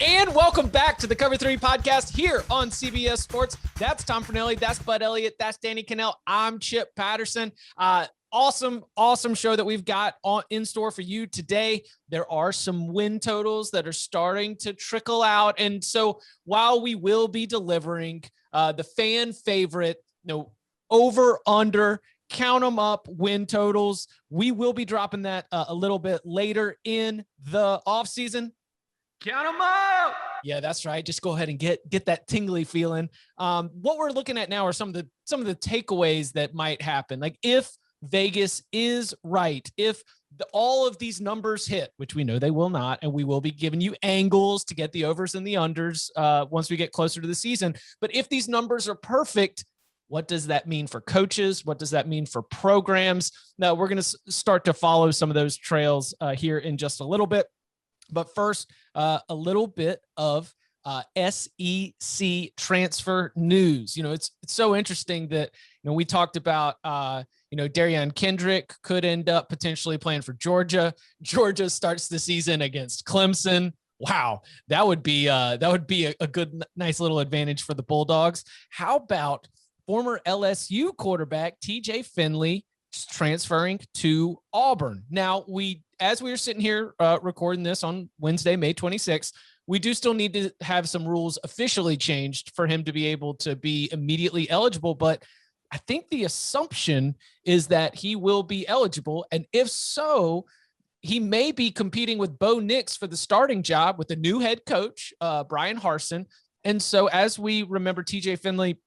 And welcome back to the Cover 3 podcast here on CBS Sports. That's Tom Fornelli. That's Bud Elliott. That's Danny Cannell. I'm Chip Patterson. Awesome show that we've got in store for you today. There are some win totals that are starting to trickle out. And so while we will be delivering the fan favorite, over, under, count them up win totals, we will be dropping that a little bit later in the offseason. Count them up. Yeah, that's right. Just go ahead and get that tingly feeling. What we're looking at now are some of the takeaways that might happen. Like if Vegas is right, if all of these numbers hit, which we know they will not, and we will be giving you angles to get the overs and the unders once we get closer to the season. But if these numbers are perfect, what does that mean for coaches? What does that mean for programs? Now we're going to start to follow some of those trails here in just a little bit. But first, a little bit of SEC transfer news. It's so interesting that, we talked about, Darian Kendrick could end up potentially playing for Georgia. Georgia starts the season against Clemson. Wow, that would be a good, nice little advantage for the Bulldogs. How about former LSU quarterback TJ Finley transferring to Auburn? Now, as we are sitting here recording this on Wednesday, May 26th, we do still need to have some rules officially changed for him to be able to be immediately eligible. But I think the assumption is that he will be eligible. And if so, he may be competing with Bo Nix for the starting job with the new head coach, Brian Harsin. And so as we remember, TJ Finley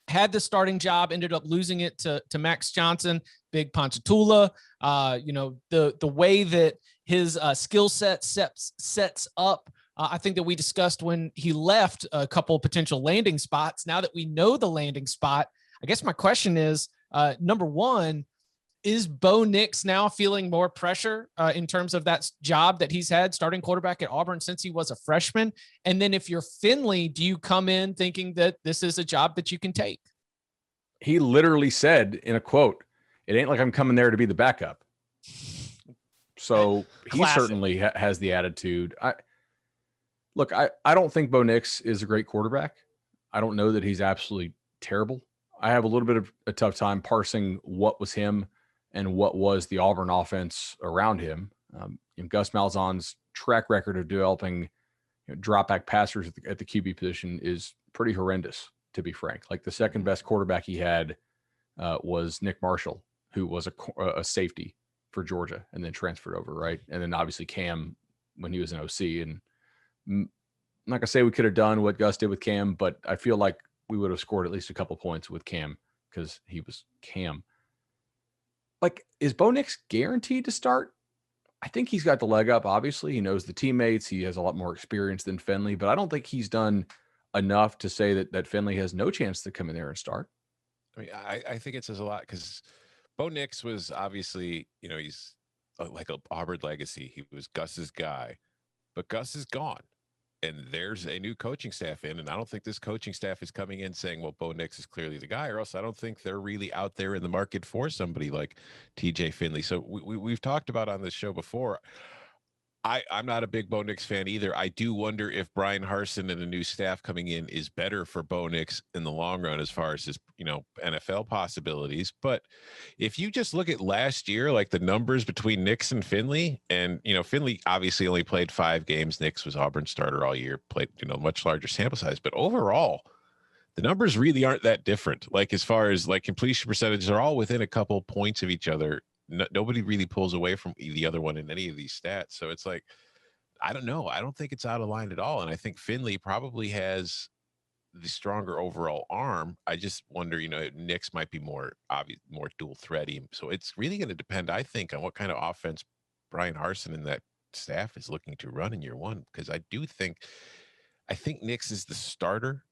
had the starting job, ended up losing it to Max Johnson, Big Ponchatoula. The way that his skill set sets up, I think that we discussed when he left a couple of potential landing spots. Now that we know the landing spot, I guess my question is, number one, is Bo Nix now feeling more pressure in terms of that job that he's had starting quarterback at Auburn since he was a freshman? And then if you're Finley, do you come in thinking that this is a job that you can take? He literally said in a quote, "It ain't like I'm coming there to be the backup." So he certainly has the attitude. I don't think Bo Nix is a great quarterback. I don't know that he's absolutely terrible. I have a little bit of a tough time parsing what was him and what was the Auburn offense around him. Gus Malzahn's track record of developing drop back passers at the QB position is pretty horrendous, to be frank. Like the second best quarterback he had was Nick Marshall, who was a safety for Georgia and then transferred over, right? And then obviously Cam when he was an OC. And I'm not gonna say we could have done what Gus did with Cam, but I feel like we would have scored at least a couple points with Cam because he was Cam. Like, is Bo Nix guaranteed to start? I think he's got the leg up. Obviously, he knows the teammates. He has a lot more experience than Finley, but I don't think he's done enough to say that Finley has no chance to come in there and start. I mean, I think it says a lot because Bo Nix was obviously, he's like a Auburn legacy. He was Gus's guy, but Gus is gone. And there's a new coaching staff in, and I don't think this coaching staff is coming in saying, well, Bo Nix is clearly the guy, or else I don't think they're really out there in the market for somebody like TJ Finley. So we've talked about on this show before. I'm not a big Bo Nix fan either. I do wonder if Brian Harsin and the new staff coming in is better for Bo Nix in the long run as far as his, NFL possibilities. But if you just look at last year, like the numbers between Nix and Finley, and, Finley obviously only played 5 games. Nix was Auburn starter all year, played, much larger sample size. But overall, the numbers really aren't that different. Like as far as like completion percentages are all within a couple points of each other. Nobody really pulls away from the other one in any of these stats. So it's like, I don't know. I don't think it's out of line at all. And I think Finley probably has the stronger overall arm. I just wonder, Nix might be more obvious, more dual thready. So it's really going to depend, I think, on what kind of offense Brian Harsin and that staff is looking to run in year one. Because I think Nix is the starter,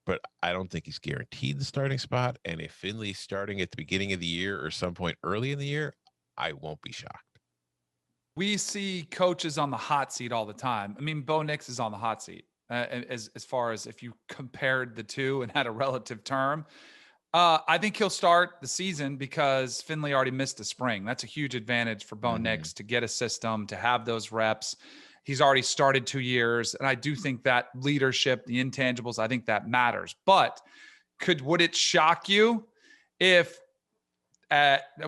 but I don't think he's guaranteed the starting spot. And if Finley's starting at the beginning of the year or some point early in the year, I won't be shocked. We see coaches on the hot seat all the time. I mean, Bo Nix is on the hot seat as far as if you compared the two and had a relative term. I think he'll start the season because Finley already missed the spring. That's a huge advantage for Bo Nix to get a system, to have those reps. He's already started 2 years. And I do think that leadership, the intangibles, I think that matters. But would it shock you if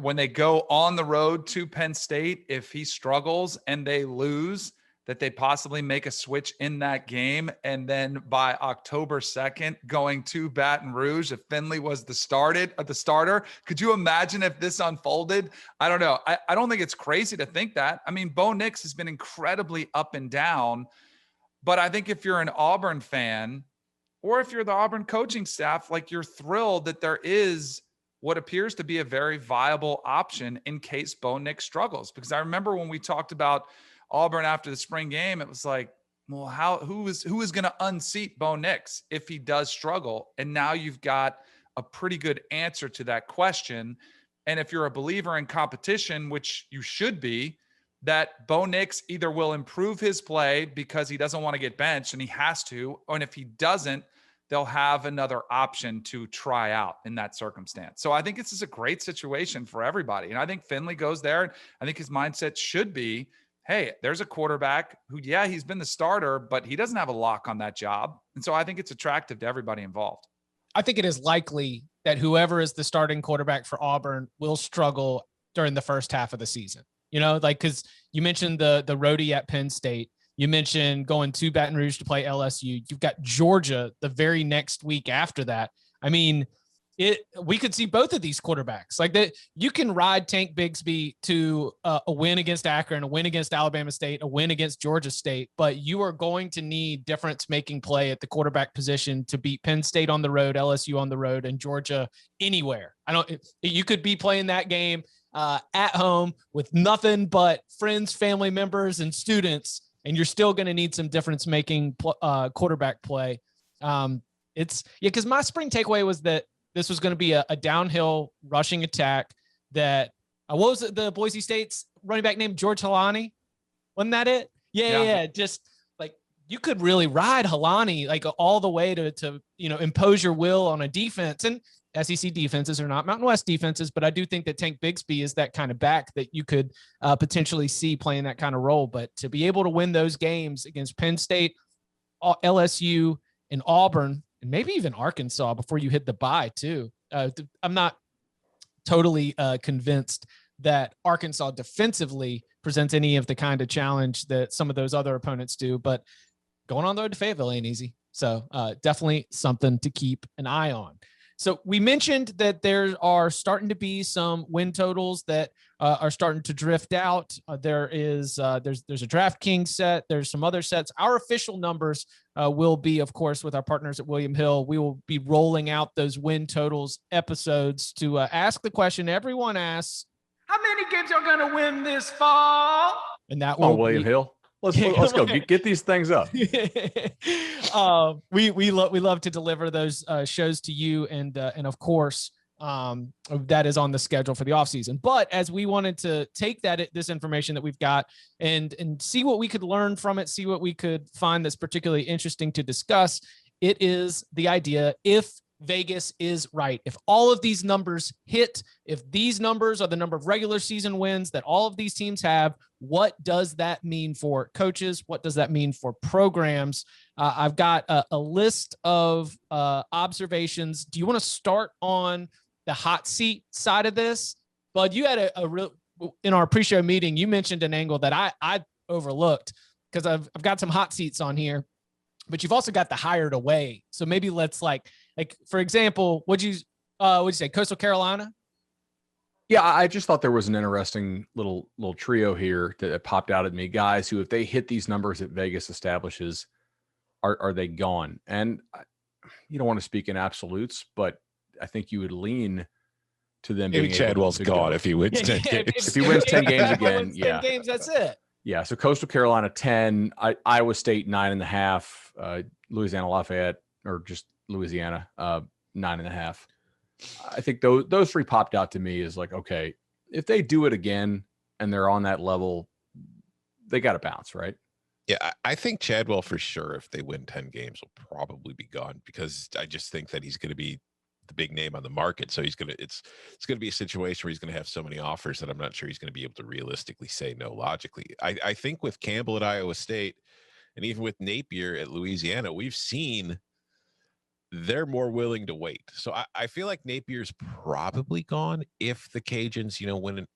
when they go on the road to Penn State, if he struggles and they lose, that they possibly make a switch in that game? And then by October 2nd, going to Baton Rouge, if Finley was the starter, could you imagine if this unfolded? I don't know. I don't think it's crazy to think that. I mean, Bo Nix has been incredibly up and down, but I think if you're an Auburn fan, or if you're the Auburn coaching staff, like, you're thrilled that there is what appears to be a very viable option in case Bo Nix struggles. Because I remember when we talked about Auburn after the spring game, it was like, well, who is going to unseat Bo Nix if he does struggle? And now you've got a pretty good answer to that question. And if you're a believer in competition, which you should be, that Bo Nix either will improve his play because he doesn't want to get benched and he has to, or if he doesn't, they'll have another option to try out in that circumstance. So I think this is a great situation for everybody. And I think Finley goes there, and I think his mindset should be, hey, there's a quarterback who, yeah, he's been the starter, but he doesn't have a lock on that job. And so I think it's attractive to everybody involved. I think it is likely that whoever is the starting quarterback for Auburn will struggle during the first half of the season. You know, like, because you mentioned the roadie at Penn State. You mentioned going to Baton Rouge to play LSU. You've got Georgia the very next week after that. I mean, we could see both of these quarterbacks like that. You can ride Tank Bigsby to a win against Akron, a win against Alabama State, a win against Georgia State, but you are going to need difference-making play at the quarterback position to beat Penn State on the road, LSU on the road, and Georgia anywhere. You could be playing that game at home with nothing but friends, family members, and students, and you're still going to need some difference-making quarterback play. Because my spring takeaway was that this was going to be a downhill rushing attack that what was it, the Boise State's running back named George Halani? Wasn't that it? Yeah. Just like, you could really ride Halani like all the way to impose your will on a defense. And SEC defenses are not Mountain West defenses, but I do think that Tank Bigsby is that kind of back that you could potentially see playing that kind of role. But to be able to win those games against Penn State, LSU, and Auburn, and maybe even Arkansas before you hit the bye too. I'm not totally convinced that Arkansas defensively presents any of the kind of challenge that some of those other opponents do, but going on the road to Fayetteville ain't easy. So definitely something to keep an eye on. So we mentioned that there are starting to be some win totals that are starting to drift out. There's a DraftKings set. There's some other sets. Our official numbers will be, of course, with our partners at William Hill. We will be rolling out those win totals episodes to ask the question everyone asks: how many games are going to win this fall? And that will William Hill. Let's go get these things up. We love to deliver those shows to you, and of course that is on the schedule for the off season. But as we wanted to take this information that we've got and see what we could learn from it, see what we could find that's particularly interesting to discuss, it is the idea: if Vegas is right, if all of these numbers hit, if these numbers are the number of regular season wins that all of these teams have, what does that mean for coaches? What does that mean for programs? I've got a list of observations. Do you want to start on the hot seat side of this? Bud, you had a real, in our pre-show meeting, you mentioned an angle that I overlooked, because I've got some hot seats on here, but you've also got the hired away. So maybe let's like for example, what'd you say? Coastal Carolina? Yeah, I just thought there was an interesting little trio here that popped out at me. Guys who, if they hit these numbers that Vegas establishes, are they gone? And you don't want to speak in absolutes, but I think you would lean to them. Maybe being Chadwell's gone if he wins 10 games. If he wins 10 games again, yeah. 10 games, that's it. Yeah, so Coastal Carolina 10, Iowa State 9.5, Louisiana Lafayette, or just Louisiana 9.5. I think those three popped out to me as like, okay, if they do it again and they're on that level, they got to bounce, right? Yeah, I think Chadwell for sure, if they win 10 games, will probably be gone, because I just think that he's going to be the big name on the market. So it's gonna be a situation where he's gonna have so many offers that I'm not sure he's gonna be able to realistically say no logically. I think with Campbell at Iowa State and even with Napier at Louisiana, we've seen they're more willing to wait. So I feel like Napier's probably gone if the Cajuns,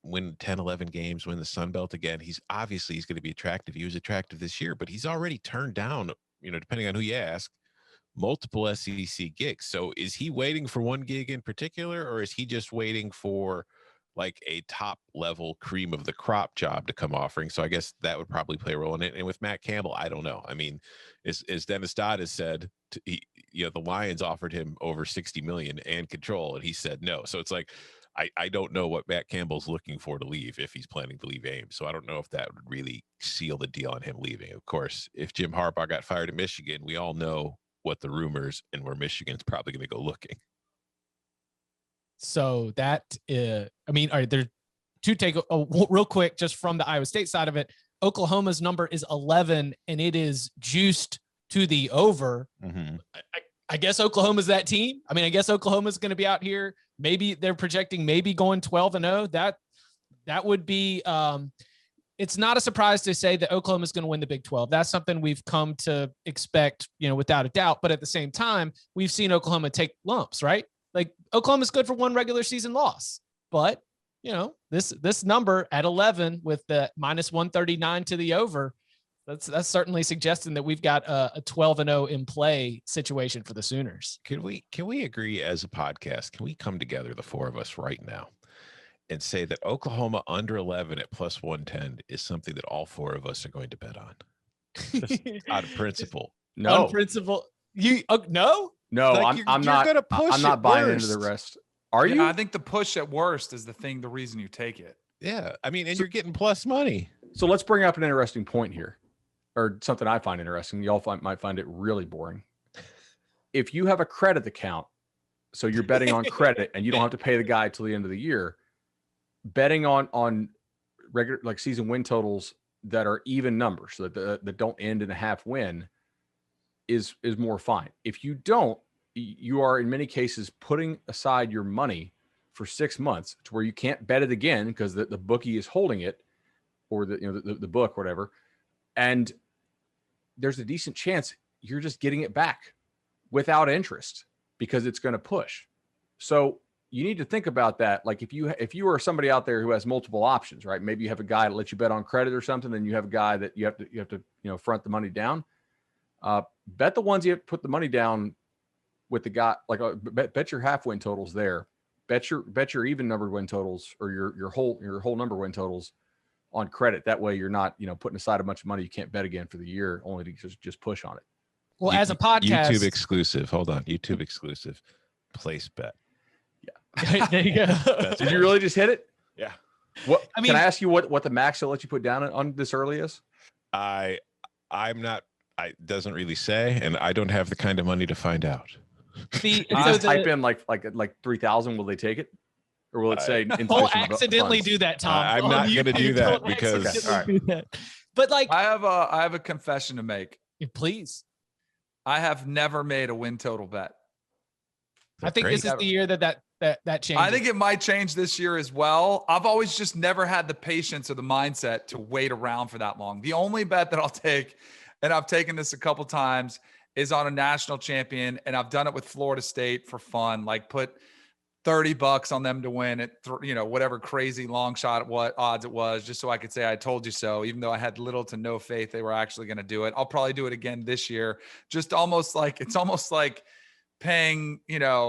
win 10, 11 games, win the Sun Belt again. He's going to be attractive. He was attractive this year, but he's already turned down, depending on who you ask, multiple SEC gigs. So is he waiting for one gig in particular, or is he just waiting for like a top level cream of the crop job to come offering? So I guess that would probably play a role in it. And with Matt Campbell, I don't know. I mean, as Dennis Dodd has said, the Lions offered him over 60 million and control, and he said no. So it's like, I don't know what Matt Campbell's looking for to leave if he's planning to leave Ames. So I don't know if that would really seal the deal on him leaving. Of course, if Jim Harbaugh got fired at Michigan, we all know what the rumors and where Michigan's probably going to go looking. So that, all right, there's two real quick, just from the Iowa State side of it. Oklahoma's number is 11 and it is juiced to the over. Mm-hmm. I guess Oklahoma's that team. I mean, I guess Oklahoma's going to be out here. Maybe they're projecting going 12-0. That would be, it's not a surprise to say that Oklahoma's going to win the Big 12. That's something we've come to expect, without a doubt. But at the same time, we've seen Oklahoma take lumps, right? Like Oklahoma's good for one regular season loss, but this number at 11 with the minus 139 to the over, that's certainly suggesting that we've got a 12-0 in play situation for the Sooners. Can we agree as a podcast? Can we come together, the four of us right now, and say that Oklahoma under 11 at plus 110 is something that all four of us are going to bet on? Just out of principle. No. On principle. No? No, Like I'm not buying into the rest. Are you? I think the push at worst is the reason you take it. Yeah. I mean, and you're getting plus money. So let's bring up an interesting point here, or something I find interesting. Y'all might find it really boring. If you have a credit account, so you're betting on credit and you don't have to pay the guy till the end of the year, betting on regular, like season win totals that are even numbers, so that don't end in a half win, is more fine. If you don't, you are in many cases putting aside your money for 6 months to where you can't bet it again because the bookie is holding it, or the book, whatever. And there's a decent chance you're just getting it back without interest because it's going to push. So you need to think about that. Like if you are somebody out there who has multiple options, right? Maybe you have a guy that lets you bet on credit or something. Then you have a guy that you have to front the money down. Bet the ones you have to put the money down with the guy, like bet your half win totals there. Bet your even numbered win totals, or your whole number win totals on credit. That way you're not, putting aside a bunch of money you can't bet again for the year, only to just push on it. Well, as a podcast, YouTube exclusive. Hold on, YouTube exclusive. Place bet. Yeah. There you go. Did you really just hit it? Yeah. What? Can I ask you what the max they'll let you put down on this early is? I'm not. I doesn't really say, and I don't have the kind of money to find out. Type in like 3,000. Will they take it, or will it say? Don't accidentally do that, Tom. I'm not going to do that because. All right. But like, I have a confession to make. Please. I have never made a win total bet. I think this is the year that changes. I think it might change this year as well. I've always just never had the patience or the mindset to wait around for that long. The only bet that I'll take, and I've taken this a couple times, is on a national champion, and I've done it with Florida State for fun. Like put $30 on them to win at whatever crazy long shot odds it was, just so I could say I told you so, even though I had little to no faith they were actually going to do it. I'll probably do it again this year. Just almost like paying,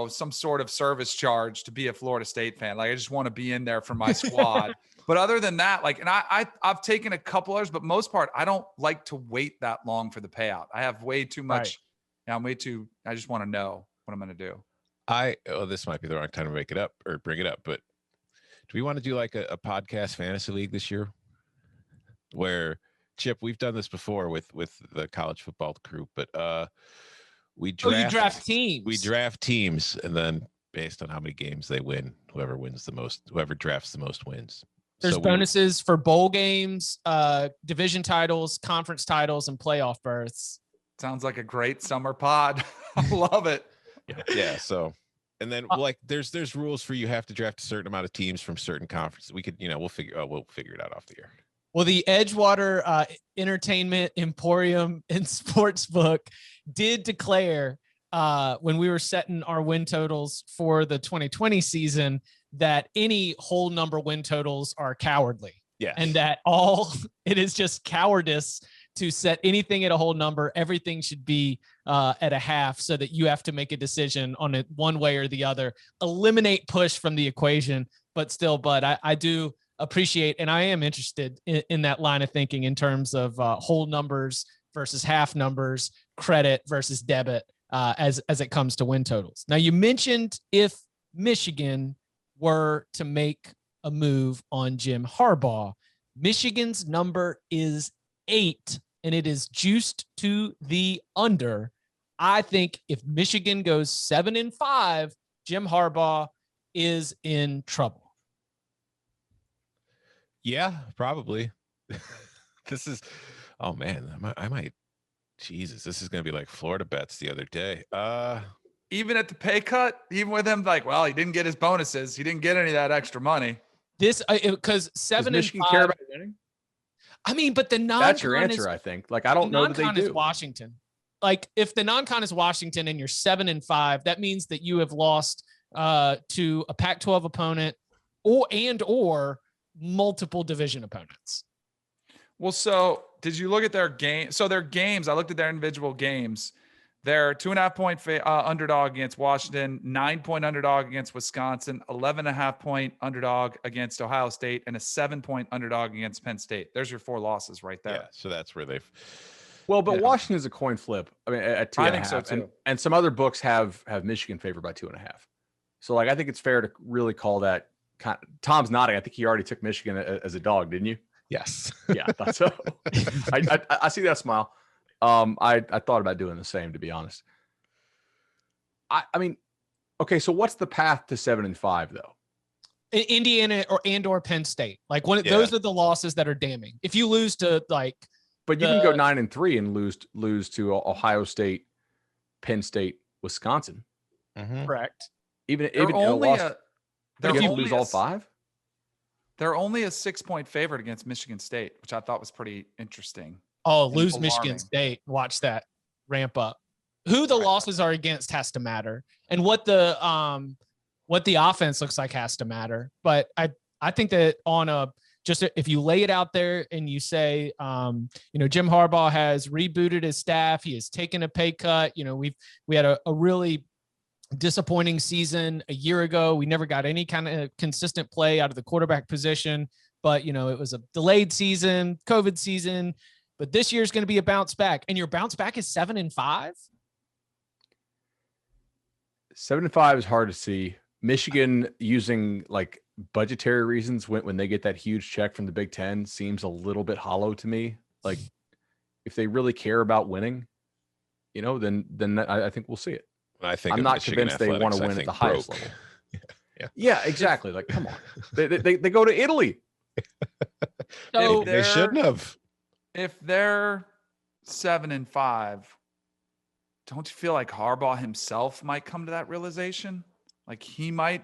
some sort of service charge to be a Florida State fan. Like I just want to be in there for my squad. But other than that, and I've taken a couple others, but most part, I don't like to wait that long for the payout. I have way too much. Right. I just want to know what I'm going to do. This might be the wrong time to make it up or bring it up, but do we want to do like a podcast fantasy league this year? Where, Chip, we've done this before with the college football crew, but you draft teams. We draft teams, and then based on how many games they win, whoever drafts the most wins. There's bonuses for bowl games, division titles, conference titles, and playoff berths. Sounds like a great summer pod. I love it. Yeah. So And then like there's rules for you have to draft a certain amount of teams from certain conferences. We could, we'll figure it out off the air. Well, the Edgewater Entertainment Emporium and Sportsbook did declare when we were setting our win totals for the 2020 season that any whole number win totals are cowardly. Yeah. And that it is just cowardice to set anything at a whole number. Everything should be at a half so that you have to make a decision on it one way or the other. Eliminate push from the equation, but I do appreciate, and I am interested in that line of thinking in terms of whole numbers versus half numbers, credit versus debit as it comes to win totals. Now, you mentioned if Michigan were to make a move on Jim Harbaugh, Michigan's number is 8, and it is juiced to the under. I think if Michigan goes 7-5, Jim Harbaugh is in trouble. Yeah, probably. This is, oh man, I might, Jesus, this is going to be like Florida bets the other day. Even at the pay cut, even with him, like, well, he didn't get his bonuses. He didn't get any of that extra money. This, because 7 Does Michigan 5, care about winning? I mean, but the non-con That's your answer, I think. Like, I don't know that they do. Is Washington. Like, if the non-con is Washington and you're 7-5, that means that you have lost to a Pac-12 opponent or multiple division opponents. Well, so did you look at their game? So their games, I looked at their individual games. They're 2.5 point underdog against Washington, 9 point underdog against Wisconsin, 11.5 point underdog against Ohio State, and a 7 point underdog against Penn State. There's your 4 losses right there. Yeah, so that's where they've. Well, but Washington's a coin flip. I mean, at 2.5. I think so too. And some other books have Michigan favored by 2.5. So, like, I think it's fair to really call that. Tom's nodding. I think he already took Michigan as a dog, didn't you? Yes. Yeah, I thought so. I see that smile. I thought about doing the same, to be honest. I mean, okay, so what's the path to 7-5 though? Indiana or Penn State. Like those are the losses that are damning. If you lose to but you can go 9-3 and lose to Ohio State, Penn State, Wisconsin. Mm-hmm. Correct. Even if you lose all 5. They're only a 6 point favorite against Michigan State, which I thought was pretty interesting. Oh, lose Michigan State. Watch that ramp up. Who the losses are against has to matter, and what the offense looks like has to matter. But I think that if you lay it out there and you say, Jim Harbaugh has rebooted his staff, he has taken a pay cut. We had a really disappointing season a year ago. We never got any kind of consistent play out of the quarterback position, but it was a delayed season, COVID season. But this year's going to be a bounce back, and your bounce back is 7-5. 7-5 is hard to see. Michigan, using like budgetary reasons when they get that huge check from the Big Ten, seems a little bit hollow to me. Like, if they really care about winning, then I think we'll see it. I'm not convinced they want to win at the highest level. Yeah, exactly. Like, come on, they go to Italy. So they shouldn't have. If they're 7-5, don't you feel like Harbaugh himself might come to that realization? Like, he might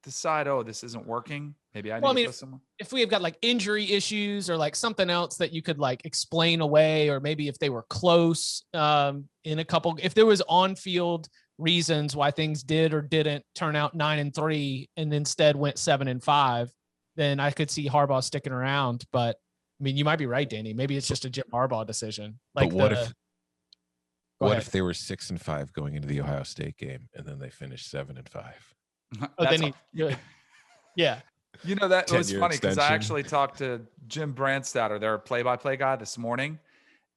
decide, oh, this isn't working. Maybe I need to go somewhere. If we have got like injury issues or like something else that you could like explain away, or maybe if they were close if there was on-field reasons why things did or didn't turn out 9-3 and instead went 7-5, then I could see Harbaugh sticking around. But I mean, you might be right, Danny. Maybe it's just a Jim Harbaugh decision. Like, but what if they were 6-5 going into the Ohio State game and then they finished 7-5? Oh, then yeah. That was funny because I actually talked to Jim Brandstatter, their play-by-play guy, this morning,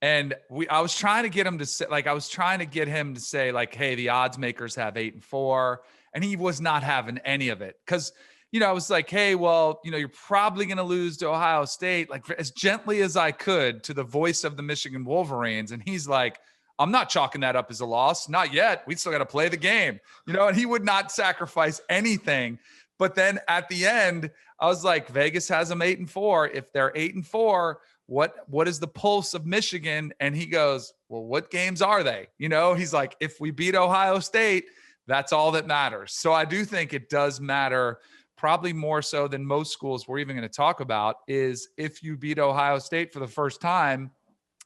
and I was trying to get him to say, like, hey, the odds makers have 8-4, and he was not having any of it because. I was like, hey, well, you're probably going to lose to Ohio State, like as gently as I could to the voice of the Michigan Wolverines. And he's like, I'm not chalking that up as a loss. Not yet. We still got to play the game, and he would not sacrifice anything. But then at the end, I was like, Vegas has them 8-4. If they're 8-4, what is the pulse of Michigan? And he goes, well, what games are they? He's like, if we beat Ohio State, That's all that matters. So I do think it does matter, probably more so than most schools we're even going to talk about, is if you beat Ohio State for the first time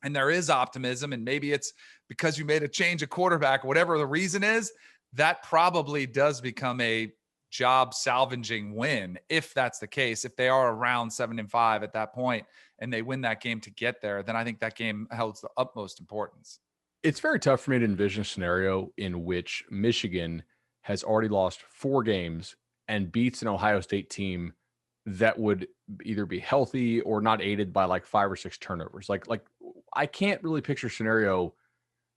and there is optimism, and maybe it's because you made a change of quarterback, whatever the reason is, that probably does become a job salvaging win. If that's the case, if they are around 7-5 at that point and they win that game to get there, then I think that game holds the utmost importance. It's very tough for me to envision a scenario in which Michigan has already lost 4 games and beats an Ohio State team that would either be healthy or not aided by like 5 or 6 turnovers. Like I can't really picture a scenario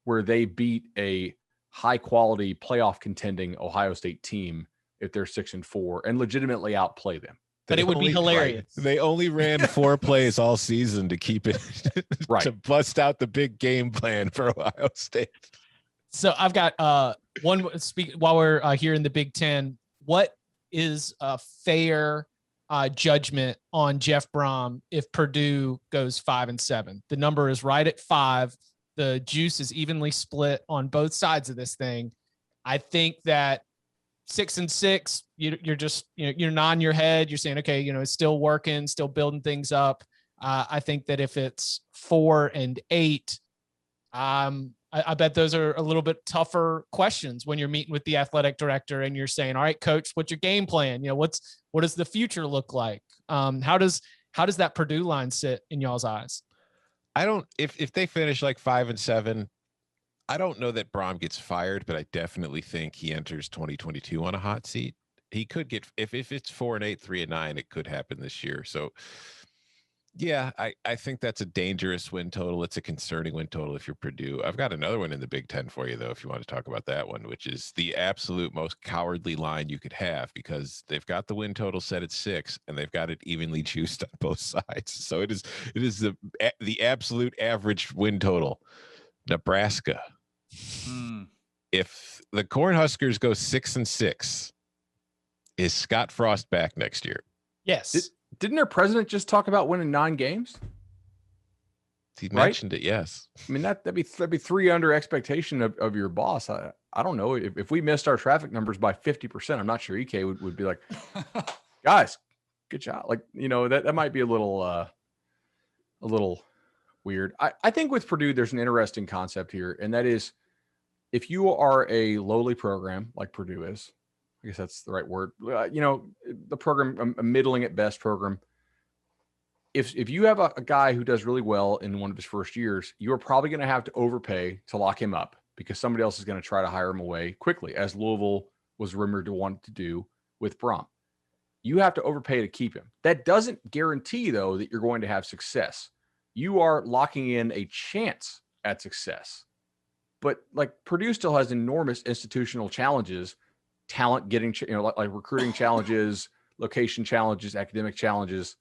where they beat a high quality playoff contending Ohio State team if they're 6-4 and legitimately outplay them. But it would be hilarious. Right. They only ran 4 plays all season to keep it right. to bust out the big game plan for Ohio State. So I've got one while we're here in the Big Ten. What is a fair judgment on Jeff Brom if Purdue goes 5-7? The number is right at 5. The juice is evenly split on both sides of this thing. I think that 6-6, you're just, you're nodding your head. You're saying, okay, it's still working, still building things up. I think that if it's 4-8, I bet those are a little bit tougher questions when you're meeting with the athletic director and you're saying, all right, coach, what's your game plan? What does the future look like? How does that Purdue line sit in y'all's eyes? If they finish like 5-7, I don't know that Brom gets fired, but I definitely think he enters 2022 on a hot seat. He could get, if it's 4-8, 3-9, it could happen this year. So yeah, I think that's a dangerous win total. It's a concerning win total if you're Purdue. I've got another one in the Big Ten for you, though, if you want to talk about that one, which is the absolute most cowardly line you could have, because they've got the win total set at 6 and they've got it evenly juiced on both sides. So it is the absolute average win total. Nebraska. If the Cornhuskers go 6-6, is Scott Frost back next year? Yes. Didn't their president just talk about winning 9 games? He mentioned it, yes. I mean, that'd be 3 under expectation of your boss. I don't know if we missed our traffic numbers by 50%. I'm not sure EK would be like, guys, good job. Like, that might be a little weird. I think with Purdue, there's an interesting concept here, and that is, if you are a lowly program like Purdue is, I guess that's the right word. The program, a middling at best program. If you have a guy who does really well in one of his first years, you are probably going to have to overpay to lock him up because somebody else is going to try to hire him away quickly, as Louisville was rumored to want to do with Brom. You have to overpay to keep him. That doesn't guarantee, though, that you're going to have success. You are locking in a chance at success. But like Purdue still has enormous institutional challenges, talent getting, like recruiting challenges, location challenges, academic challenges.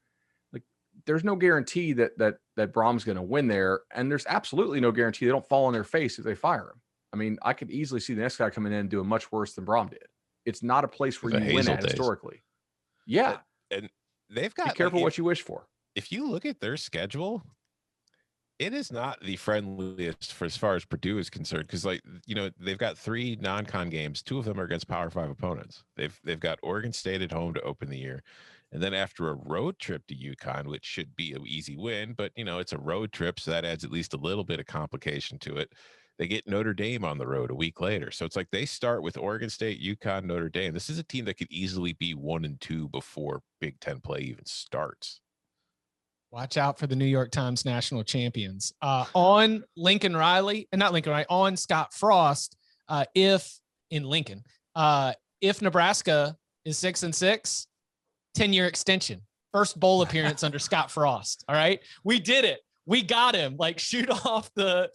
Like there's no guarantee that Brom's going to win there. And there's absolutely no guarantee they don't fall on their face if they fire him. I mean, I could easily see the next guy coming in and doing much worse than Brom did. It's not a place where you win at historically. Yeah. And they've got, be careful what you wish for. If you look at their schedule, it is not the friendliest for as far as Purdue is concerned, because they've got 3 non-con games. 2 of them are against Power 5 opponents. They've got Oregon State at home to open the year, and then after a road trip to UConn, which should be an easy win, but it's a road trip, so that adds at least a little bit of complication to it. They get Notre Dame on the road a week later, so it's like they start with Oregon State, UConn, Notre Dame. This is a team that could easily be 1-2 before Big Ten play even starts. Watch out for the New York Times national champions. On on Scott Frost, if Nebraska is 6-6, 10-year extension, first bowl appearance under Scott Frost. All right. We did it. We got him. Like shoot off the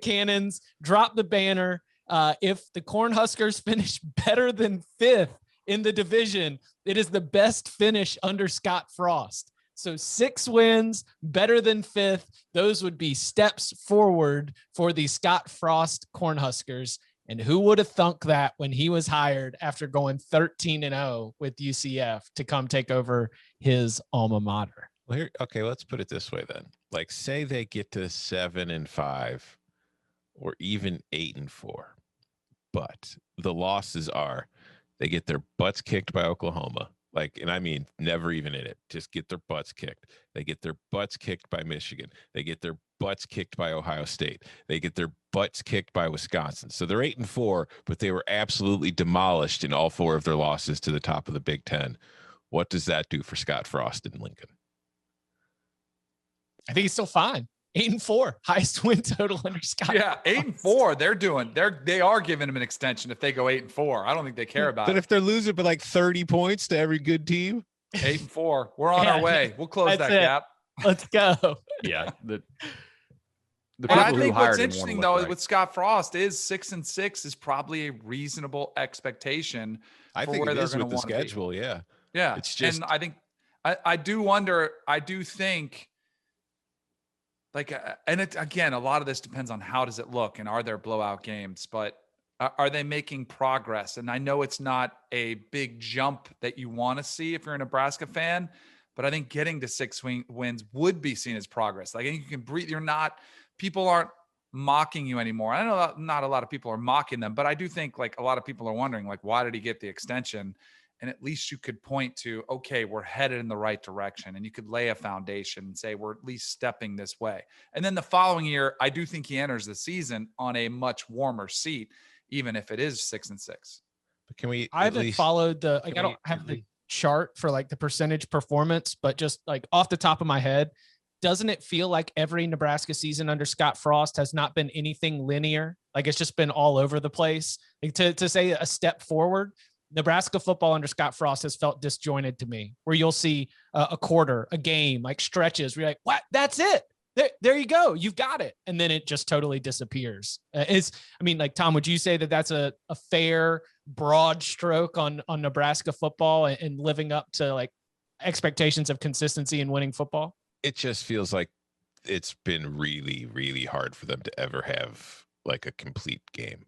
cannons, drop the banner. If the Cornhuskers finish better than 5th in the division, it is the best finish under Scott Frost. So 6 wins, better than 5th. Those would be steps forward for the Scott Frost Cornhuskers. And who would have thunk that when he was hired after going 13-0 with UCF to come take over his alma mater? Well, let's put it this way then. Like, say they get to 7-5 or even 8-4, But the losses are they get their butts kicked by Oklahoma. Like, and I mean, never even in it, just get their butts kicked. They get their butts kicked by Michigan. They get their butts kicked by Ohio State. They get their butts kicked by Wisconsin. So they're 8-4, but they were absolutely demolished in all 4 of their losses to the top of the Big Ten. What does that do for Scott Frost in Lincoln? I think he's still fine. 8-4, highest win total under Scott. Yeah, 8-4. They are giving him an extension if they go 8-4. I don't think they care about it. But if they're losing by like 30 points to every good team, 8-4, we're on our way. We'll close that gap. Let's go. Yeah. The I think what's interesting though with Scott Frost is 6-6 is probably a reasonable expectation. I think it is with the schedule. Yeah. Yeah. It's just, and I think I do wonder. I do think. Like, and it, again, a lot of this depends on how does it look and are there blowout games, but are they making progress? And I know it's not a big jump that you want to see if you're a Nebraska fan, but I think getting to 6 wins would be seen as progress. Like, I think you can breathe. People aren't mocking you anymore. I know not a lot of people are mocking them, but I do think like a lot of people are wondering, like, why did he get the extension? And at least you could point to, okay, we're headed in the right direction. And you could lay a foundation and say, we're at least stepping this way. And then the following year, I do think he enters the season on a much warmer seat, even if it is 6-6. But can we, I haven't followed I don't have the chart for like the percentage performance, but just like off the top of my head, doesn't it feel like every Nebraska season under Scott Frost has not been anything linear? Like it's just been all over the place. Like to say a step forward, Nebraska football under Scott Frost has felt disjointed to me, where you'll see a quarter, a game, like stretches where you're like, what? That's it. There you go. You've got it. And then it just totally disappears. Like, Tom, would you say that that's a fair, broad stroke on Nebraska football and living up to like expectations of consistency and winning football? It just feels like it's been really, really hard for them to ever have like a complete game.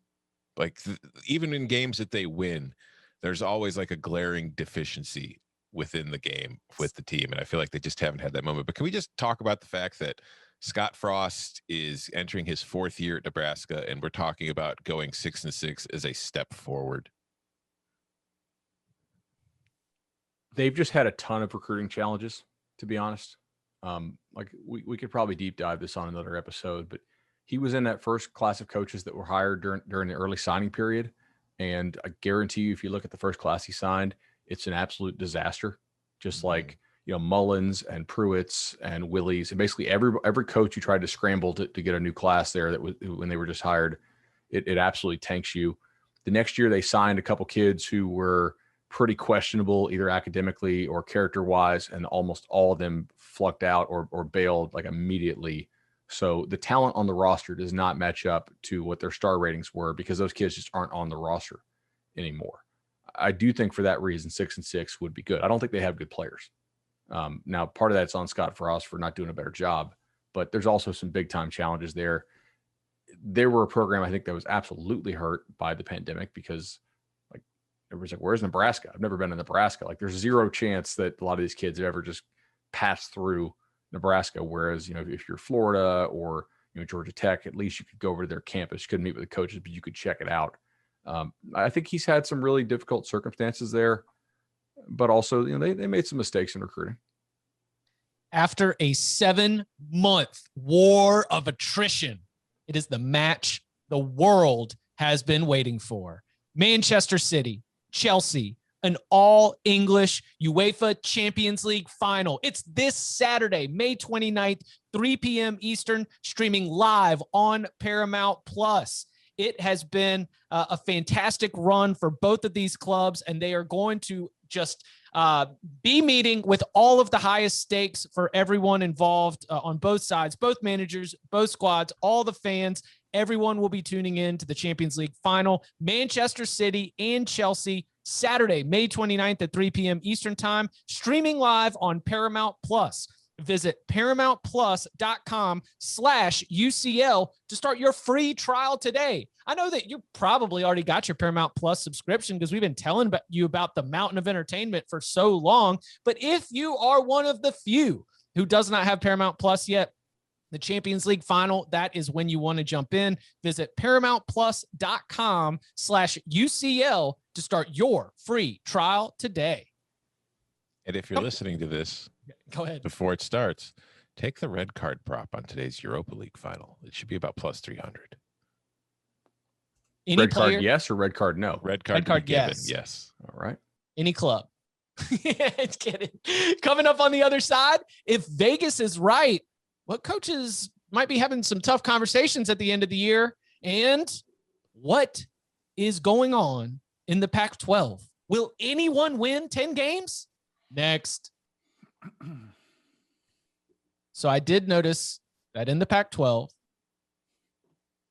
Like even in games that they win, there's always like a glaring deficiency within the game with the team. And I feel like they just haven't had that moment. But can we just talk about the fact that Scott Frost is entering his 4th year at Nebraska, and we're talking about going 6-6 as a step forward? They've just had a ton of recruiting challenges, to be honest. Like we could probably deep dive this on another episode, but he was in that first class of coaches that were hired during the early signing period. And I guarantee you, if you look at the first class he signed, it's an absolute disaster. Just like, Mullins and Pruitt's and Willie's and basically every coach who tried to scramble to get a new class there that was when they were just hired, it absolutely tanks you. The next year they signed a couple kids who were pretty questionable, either academically or character wise, and almost all of them flunked out or bailed like immediately. So the talent on the roster does not match up to what their star ratings were because those kids just aren't on the roster anymore. I do think for that reason, 6-6 would be good. I don't think they have good players. Now, part of that's on Scott Frost for not doing a better job, but there's also some big time challenges there. There were a program, I think, that was absolutely hurt by the pandemic because like everybody's like, where's Nebraska? I've never been to Nebraska. Like there's zero chance that a lot of these kids have ever just passed through Nebraska. Whereas, if you're Florida or, Georgia Tech, at least you could go over to their campus. You couldn't meet with the coaches, but you could check it out. I think he's had some really difficult circumstances there, but also, they made some mistakes in recruiting. After a 7-month war of attrition, it is the match the world has been waiting for. Manchester City, Chelsea, an all-English UEFA Champions League final. It's this Saturday, May 29th, 3 p.m. Eastern, streaming live on Paramount+. It has been a fantastic run for both of these clubs, and they are going to just be meeting with all of the highest stakes for everyone involved on both sides, both managers, both squads, all the fans. Everyone will be tuning in to the Champions League final. Manchester City and Chelsea, Saturday, May 29th at 3 p.m. Eastern time, streaming live on Paramount+. Visit ParamountPlus.com/UCL to start your free trial today. I know that you probably already got your Paramount Plus subscription because we've been telling you about the mountain of entertainment for so long. But if you are one of the few who does not have Paramount Plus yet, The Champions League final, that is when you want to jump in. Visit ParamountPlus.com/UCL to start your free trial today. And if you're listening to this, go ahead. Before it starts, take the red card prop on today's Europa League final. It should be about plus 300. Red card yes or red card no? Red card yes. Yes. All right. Any club. It's kidding. Coming up on the other side, if Vegas is right, what coaches might be having some tough conversations at the end of the year, and what is going on in the Pac-12? Will anyone win 10 games? Next. So I did notice that in the Pac-12,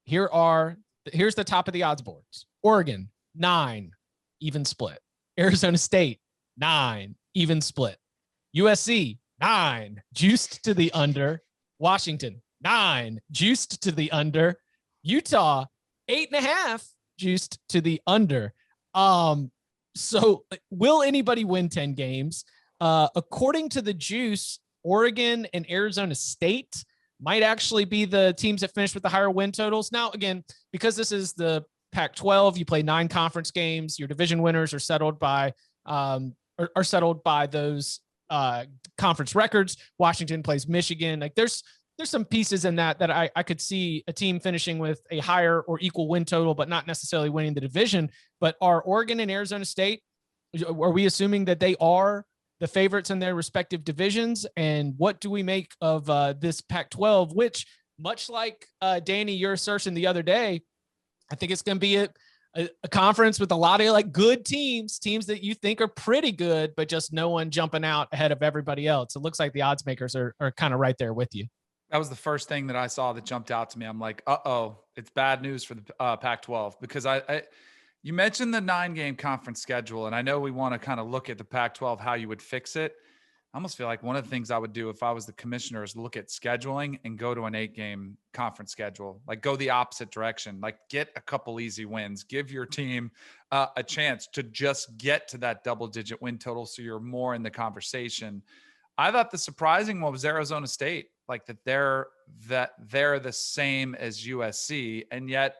here's the top of the odds boards. Oregon, 9, even split. Arizona State, 9, even split. USC, 9, juiced to the under. Washington, 9, juiced to the under. Utah, 8.5, juiced to the under. So will anybody win 10 games? According to the juice, Oregon and Arizona State might actually be the teams that finish with the higher win totals. Now, again, because this is the Pac-12, you play 9 conference games. Your division winners are settled by those conference records. Washington plays Michigan. Like there's some pieces in that I could see a team finishing with a higher or equal win total, but not necessarily winning the division. But are Oregon and Arizona State, are we assuming that they are the favorites in their respective divisions? And what do we make of this Pac-12, which, much like Danny, your assertion the other day, I think it's going to be a conference with a lot of like good teams that you think are pretty good, but just no one jumping out ahead of everybody else. It looks like the odds makers are kind of right there with you. That was the first thing that I saw that jumped out to me. I'm like, uh-oh, it's bad news for the Pac-12, because you mentioned the 9-game conference schedule, and I know we want to kind of look at the Pac-12, how you would fix it. I almost feel like one of the things I would do if I was the commissioner is look at scheduling and go to an 8-game conference schedule, like go the opposite direction, like get a couple easy wins, give your team a chance to just get to that double-digit win total so you're more in the conversation. I thought the surprising one was Arizona State, like that they're the same as USC, and yet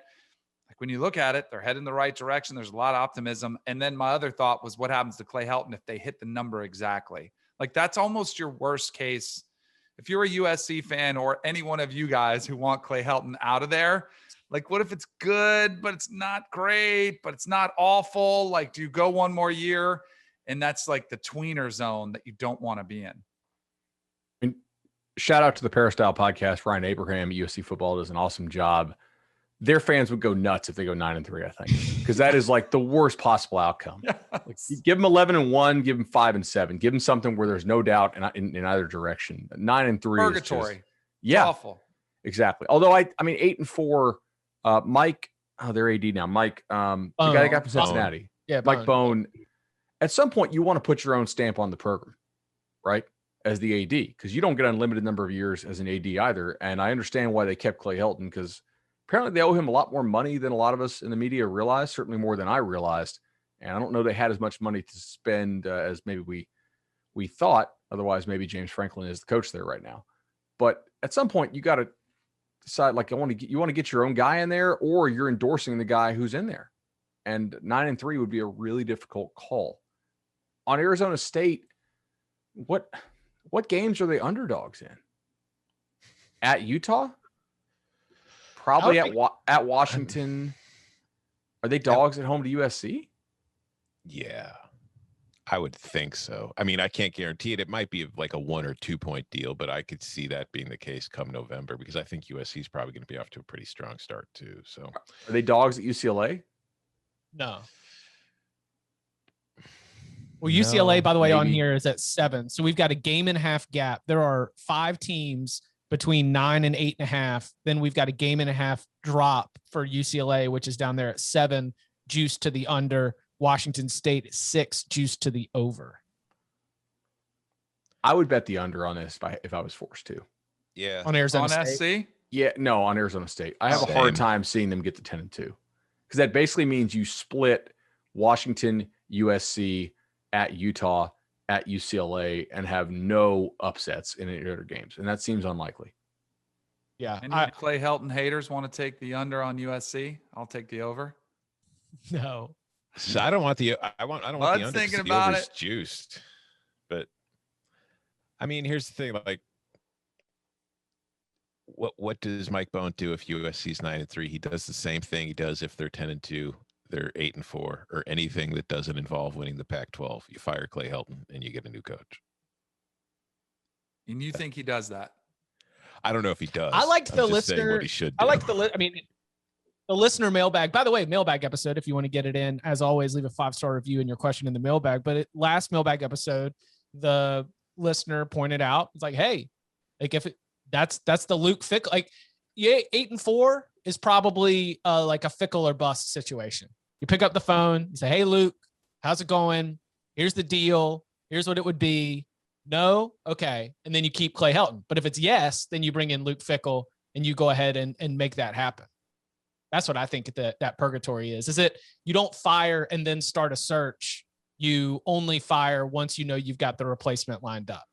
like when you look at it, they're heading the right direction. There's a lot of optimism. And then my other thought was, what happens to Clay Helton if they hit the number exactly? Like that's almost your worst case. If you're a USC fan or any one of you guys who want Clay Helton out of there, like what if it's good, but it's not great, but it's not awful? Like, do you go one more year? And that's like the tweener zone that you don't want to be in. I mean, shout out to the Peristyle podcast. Ryan Abraham at USC Football does an awesome job. Their fans would go nuts if they go 9-3, I think, because that is like the worst possible outcome. Yes. Like, give them 11-1, give them 5-7, give them something where there's no doubt in either direction. 9-3 purgatory. Is just, yeah, it's awful. Exactly. Although I mean 8-4. Mike, they're AD now. Mike, the guy that got from Cincinnati, Mike Bone. At some point, you want to put your own stamp on the program, right? As the AD, because you don't get an unlimited number of years as an AD either. And I understand why they kept Clay Helton, because apparently they owe him a lot more money than a lot of us in the media realized, certainly more than I realized. And I don't know they had as much money to spend as maybe we thought. Otherwise, maybe James Franklin is the coach there right now. But at some point, you got to decide, like, you want to get your own guy in there, or you're endorsing the guy who's in there. And 9-3 would be a really difficult call. On Arizona State, what games are they underdogs in? At Utah? Probably at Washington. Are they dogs at home to USC? Yeah, I would think so. I mean, I can't guarantee it. It might be like a 1 or 2 point deal, but I could see that being the case come November, because I think USC is probably going to be off to a pretty strong start too. So, are they dogs at UCLA? No. Well, UCLA, by the way, on here is at 7. So we've got a 1.5 gap. There are 5 teams between 9 and 8.5. Then we've got a 1.5 drop for UCLA, which is down there at 7, juice to the under. Washington State at 6, juice to the over. I would bet the under on this if I was forced to. Yeah. On Arizona State? SC? Yeah, no, on Arizona State. I have a hard time seeing them get to 10-2, because that basically means you split Washington, USC, at Utah, at UCLA, and have no upsets in any other games. And that seems unlikely. Yeah. Any Clay Helton haters want to take the under on USC? I'll take the over. No. So I don't want the under. Thinking The about over's it. Juiced, but I mean, here's the thing: like, what does Mike Bohn do if USC's 9-3? He does the same thing he does if they're 10-2, they're 8-4, or anything that doesn't involve winning the Pac-12. You fire Clay Helton and you get a new coach. And you think he does that? I don't know if he does. I liked the listener. What he should do. I like the listener mailbag. By the way, mailbag episode, if you want to get it in, as always, leave a 5-star review and your question in the mailbag. But last mailbag episode, the listener pointed out, it's like, hey, like that's the Luke Fickell, like 8-4 is probably like a Fickell or bust situation. You pick up the phone, you say, hey, Luke, how's it going? Here's the deal. Here's what it would be. No. Okay. And then you keep Clay Helton. But if it's yes, then you bring in Luke Fickell and you go ahead and make that happen. That's what I think that purgatory is it you don't fire and then start a search. You only fire once you know you've got the replacement lined up.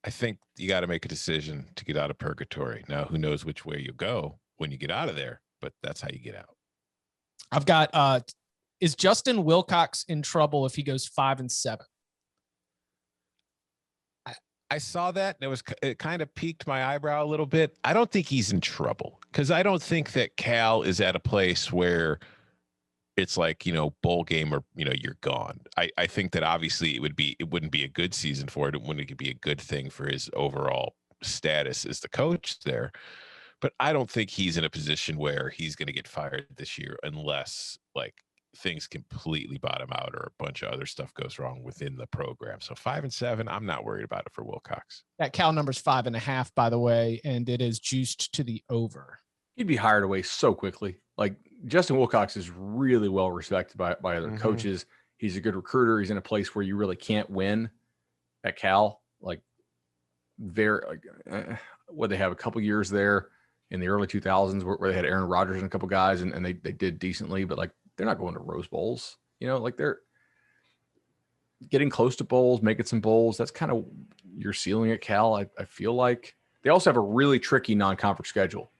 I think you got to make a decision to get out of purgatory. Now, who knows which way you go when you get out of there, but that's how you get out. I've got, is Justin Wilcox in trouble if he goes 5-7? I saw that and it kind of piqued my eyebrow a little bit. I don't think he's in trouble because I don't think that Cal is at a place where it's like, bowl game or, you're gone. I think that obviously it wouldn't be a good season for it. It wouldn't be a good thing for his overall status as the coach there. But I don't think he's in a position where he's going to get fired this year unless like things completely bottom out or a bunch of other stuff goes wrong within the program. So 5-7, I'm not worried about it for Wilcox. That Cal number's 5.5, by the way, and it is juiced to the over. He'd be hired away so quickly. Like Justin Wilcox is really well respected by other coaches. He's a good recruiter. He's in a place where you really can't win at Cal. Like what they have a couple years there in the early 2000s where they had Aaron Rodgers and a couple guys and they did decently, but like they're not going to Rose Bowls, like they're getting close to bowls, making some bowls. That's kind of your ceiling at Cal. I feel like they also have a really tricky non-conference schedule.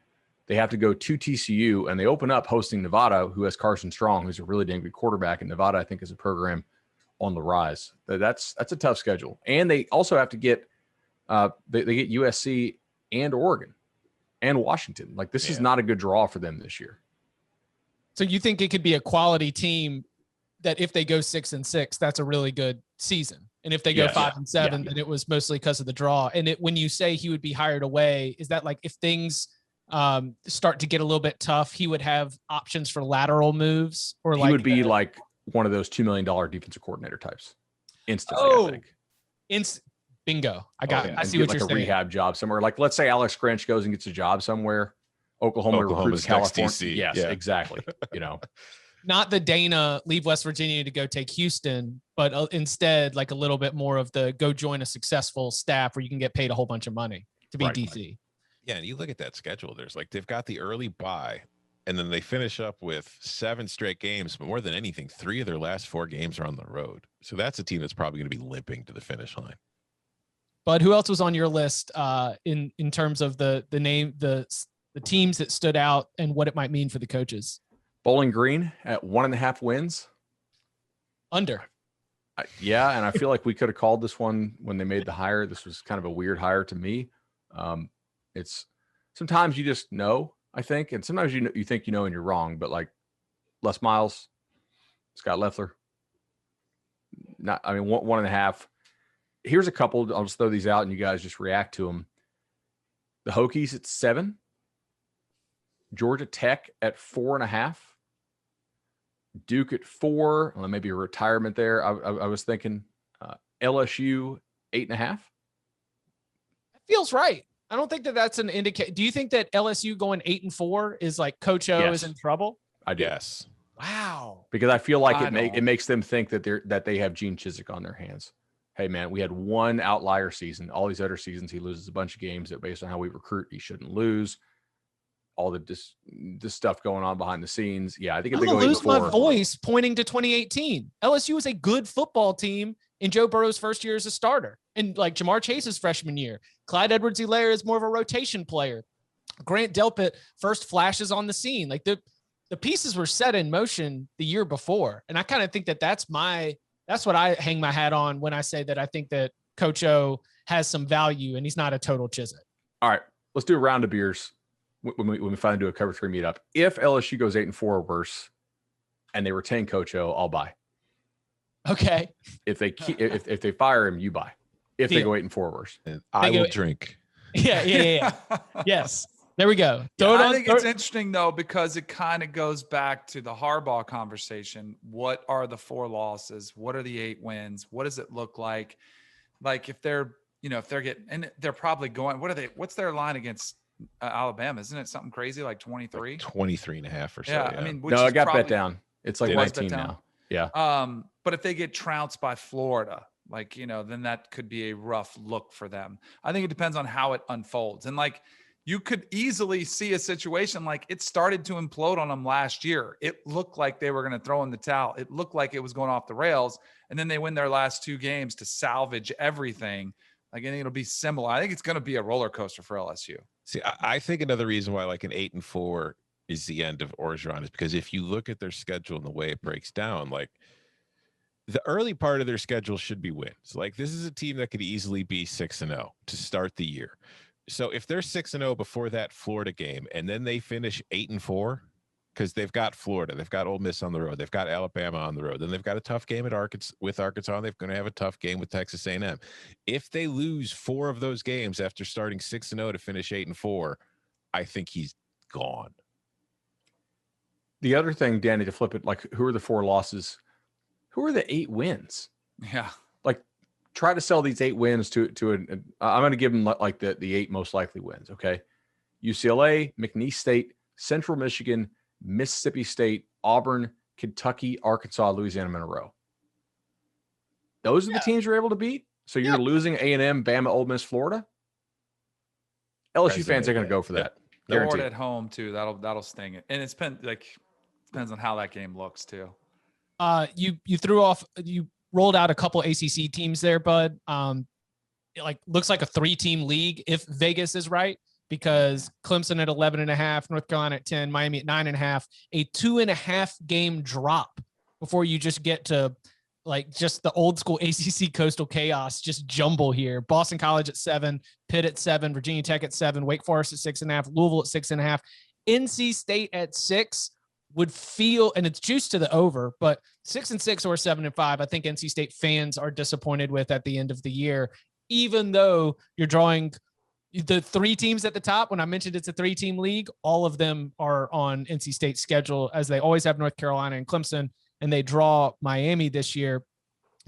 They have to go to TCU and they open up hosting Nevada, who has Carson Strong, who's a really damn good quarterback. And Nevada, I think, is a program on the rise. That's a tough schedule. And they also have to get, they get USC and Oregon and Washington. Like this is not a good draw for them this year. So you think it could be a quality team that if they go 6-6, that's a really good season. And if they go 5-7, then it was mostly because of the draw. And when you say he would be hired away, is that like if things start to get a little bit tough, he would have options for lateral moves, or he would be like one of those $2 million defensive coordinator types instantly. I think. Bingo. I see what you're saying. A rehab job somewhere. Like let's say Alex Grinch goes and gets a job somewhere. Oklahoma recruits California. Yes, exactly. Not the Dana leave West Virginia to go take Houston, but instead like a little bit more of the go join a successful staff where you can get paid a whole bunch of money to be DC. Yeah, and you look at that schedule. There's like they've got the early bye, and then they finish up with 7 straight games. But more than anything, 3 of their last 4 games are on the road. So that's a team that's probably going to be limping to the finish line. But who else was on your list in terms of the name, the teams that stood out and what it might mean for the coaches? Bowling Green at 1.5 wins. Under. Yeah, and I feel like we could have called this one when they made the hire. This was kind of a weird hire to me. It's sometimes you just know, I think, and sometimes you think and you're wrong. But like Les Miles, Scott Loeffler, 1.5. Here's a couple. I'll just throw these out and you guys just react to them. The Hokies at 7. Georgia Tech at 4.5. Duke at 4. Well, maybe a retirement there. I was thinking LSU 8.5. That feels right. I don't think that's an indicator. Do you think that LSU going 8-4 is like Coach O is in trouble? I do. Yes. Wow. Because I feel like it makes them think that they have Gene Chizik on their hands. Hey man, we had one outlier season. All these other seasons, he loses a bunch of games that based on how we recruit, he shouldn't lose. All this stuff going on behind the scenes. Yeah, I think if I'm they go gonna lose 8-4, my voice pointing to 2018. LSU was a good football team in Joe Burrow's first year as a starter, and like Jamar Chase's freshman year. Clyde Edwards-Helaire is more of a rotation player. Grant Delpit first flashes on the scene. Like the pieces were set in motion the year before. And I kind of think that that's what I hang my hat on when I say that I think that Coach O has some value and he's not a total Chizik. All right, let's do a round of beers when we finally do a cover 3 meetup. If LSU goes 8-4 or worse and they retain Coach O, I'll buy. Okay. If they fire him, you buy. If they go 8-4 or worse, I will drink. Yeah. Yes. There we go. I think it's interesting, though, because it kind of goes back to the Harbaugh conversation. What are the 4 losses? What are the 8 wins? What does it look like? Like if they're getting, and they're probably going, what's their line against Alabama? Isn't it something crazy like 23? Like 23.5 or so. Yeah. I mean, I got bet down. It's like 19 now. Yeah. But if they get trounced by Florida, like, then that could be a rough look for them. I think it depends on how it unfolds. And like, you could easily see a situation like it started to implode on them last year. It looked like they were going to throw in the towel. It looked like it was going off the rails. And then they win their last 2 games to salvage everything. Like, I think it'll be similar. I think it's going to be a roller coaster for LSU. See, I think another reason why like an 8-4 is the end of Orgeron is because if you look at their schedule and the way it breaks down, like the early part of their schedule should be wins. Like this is a team that could easily be 6-0 to start the year. So if they're 6-0 before that Florida game, and then they finish 8-4, because they've got Florida, they've got Ole Miss on the road, they've got Alabama on the road, then they've got a tough game at Arkansas. They're going to have a tough game with Texas A&M. If they lose 4 of those games after starting 6-0 to finish 8-4, I think he's gone. The other thing, Danny, to flip it, like who are the 4 losses? Who are the 8 wins? Yeah. Like try to sell these 8 wins to I'm going to give them like the 8 most likely wins. Okay. UCLA, McNeese State, Central Michigan, Mississippi State, Auburn, Kentucky, Arkansas, Louisiana, Monroe. Those are the teams you're able to beat. So you're losing A&M, Bama, Ole Miss, Florida. LSU fans are going to go for that. Florida at home too. That'll sting it. And it's been like, depends on how that game looks too. You rolled out a couple ACC teams there, Bud. It looks like a 3-team league if Vegas is right, because Clemson at 11.5, North Carolina at 10, Miami at 9.5, a 2.5 game drop before you just get to like just the old school ACC coastal chaos, just jumble here. Boston College at 7, Pitt at 7, Virginia Tech at 7, Wake Forest at 6.5, Louisville at 6.5, NC State at 6 would feel, and it's juiced to the over, but 6-6 or 7-5, I think NC State fans are disappointed with at the end of the year, even though you're drawing the 3 teams at the top. When I mentioned it's a 3-team league, all of them are on NC State's schedule, as they always have North Carolina and Clemson, and they draw Miami this year.